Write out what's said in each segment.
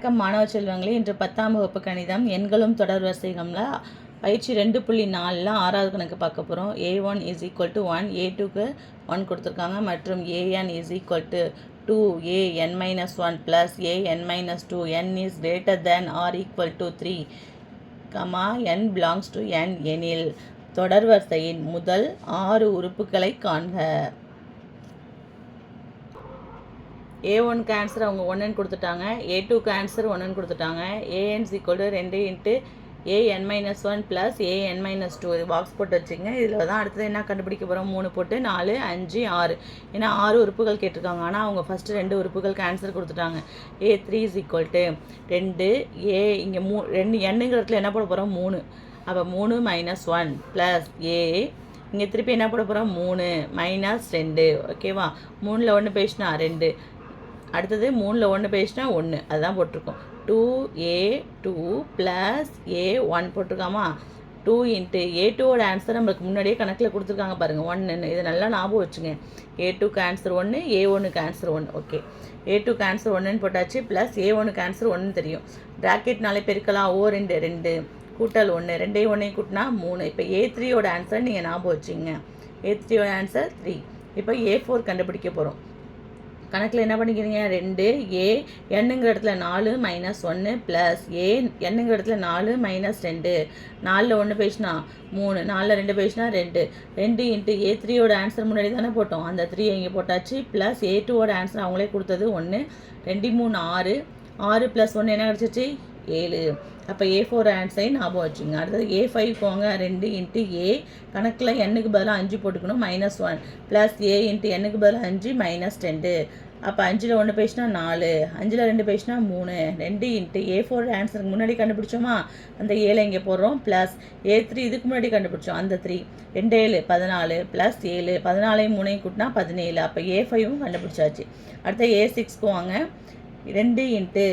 வணக்கம் மாணவ செல்வங்களே, இன்று 10ஆம் வகுப்பு கணிதம் எண்களும் தொடர் வரிசைகள்ல பயிற்சி 2.4ல் 6வது கணக்கு பார்க்க போகிறோம். a1 is equal to 1, a2க்கு 1 கொடுத்துருக்காங்க மற்றும் an is equal to 2, an minus 1 plus an minus 2, n is greater than or equal to 3, n belongs to n எனில் தொடர் வரிசையின் முதல் 6 உறுப்புகளை காண்க. a1க்கு ஆன்சர் அவங்க 1ன்னு கொடுத்துட்டாங்க, a2க்கு ஆன்சர் 1ன்னு கொடுத்துட்டாங்க. an is equal to 2 into an minus 1 plus an minus 2 இது பாக்ஸ் போட்டு வச்சுங்க. இதில் தான் அடுத்தது என்ன கண்டுபிடிக்க போகிறோம், 3 போட்டு 4, 5, 6 ஏன்னா 6 உறுப்புகள் கேட்டிருக்காங்க. ஆனால் அவங்க ஃபஸ்ட்டு 2 உறுப்புகளுக்கு ஆன்சர் கொடுத்துட்டாங்க. a3 is equal to 2 இங்கே 2 எண்ணுங்கிற இடத்துல என்ன போட போகிறோம் 3, அப்போ 3 minus 1 plus இங்கே திருப்பி என்ன போட போகிறோம் 3 minus 2, ஓகேவா. 3ல் 1 பேசினா 2, அடுத்தது 3ல் 1 பேசினா 1, அதுதான் போட்டிருக்கோம். 2a2 ப்ளஸ் a1 போட்டிருக்காமா. 2 இன்ட்டு a2ஓட ஆன்சர் நம்மளுக்கு முன்னாடியே கணக்கில் கொடுத்துருக்காங்க பாருங்கள் 1ன்னு. இதை நல்லா ஞாபகம் வச்சுங்க. a2க்கு ஆன்சர் 1, a1க்கு ஆன்சர் 1. ஓகே, a2க்கு ஆன்சர் 1ன்னு போட்டாச்சு, ப்ளஸ் a1க்கு ஆன்சர் 1 தெரியும். ப்ராக்கெட்னாலே பெருக்கலாம், ஓ 2 2 கூட்டல் 1, 2 1 கூட்டினா 3. இப்போ a3ஓட ஆன்சர் நீங்கள் ஞாபகம் வச்சுங்க. a3ஓட ஆன்சர் 3. இப்போ a4 கண்டுபிடிக்க போகிறோம். கணக்கில் என்ன பண்ணிக்கிறீங்க, 2 என்னங்கிற இடத்துல 4 மைனஸ் 1 ப்ளஸ் என்னங்கிற இடத்துல 4 மைனஸ் 2, 4ல் 1 பேசினா 3, 4ல் 2 பேசினா 2, 2 இன்ட்டு a3ஓட ஆன்சர் முன்னாடி தானே போட்டோம், அந்த 3 இங்கே போட்டாச்சு. ப்ளஸ் a2ஓட ஆன்சர் அவங்களே கொடுத்தது 1, 2 3 6, 6 ப்ளஸ் 1 என்ன கிடச்சிச்சு 7. அப்போ a4 ஆன்சரை ஞாபகம் வச்சுங்க. அடுத்தது a5 போங்க, 2 இன்ட்டு கணக்கில் எண்ணுக்கு பதிலாக 5 போட்டுக்கணும், மைனஸ் 1 ப்ளஸ் இன்ட்டு எண்ணுக்கு பதிலாக 5 மைனஸ் 2. அப்போ 5ல் 1 பேசினா 4, 5ல் 2 பேசினா 3, 2 இன்ட்டு a4 ஆன்சருக்கு முன்னாடி கண்டுபிடிச்சோமா, அந்த 7 இங்கே போடுறோம். ப்ளஸ் a3 இதுக்கு முன்னாடி கண்டுபிடிச்சோம், அந்த 3, 2 7 14 ப்ளஸ் 7, 14 3 கூட்டினா 17. அப்போ a5வும் கண்டுபிடிச்சாச்சு. அடுத்த a6க்கு வாங்க, 2 இன்ட்டு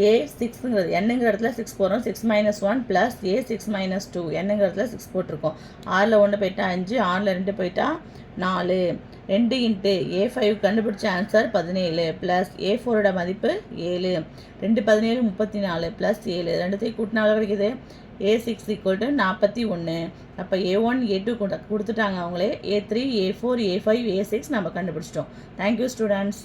a6ங்கிறது என்னங்கிற இடத்துல 6 போடுறோம், 6 மைனஸ் 1 ப்ளஸ் a6 மைனஸ் 2 என்னங்கிற இடத்துல 6 போட்டிருக்கோம். 6ல் 1 போயிட்டா 5, 6ல் 2 போயிட்டா 4, 2 இன்ட்டு a5 கண்டுபிடிச்ச ஆன்சர் 17 ப்ளஸ் a4ஓட மதிப்பு 7, 2 17 34 ப்ளஸ் 7, ரெண்டுத்தையும் கூட்டினால கிடைக்குது a6 ஈக்குவல் டு 41. அப்போ a1 a2 கொடுத்துட்டாங்க அவங்களே, a3 a4 a5 a6 நம்ம கண்டுபிடிச்சிட்டோம். Thank you students.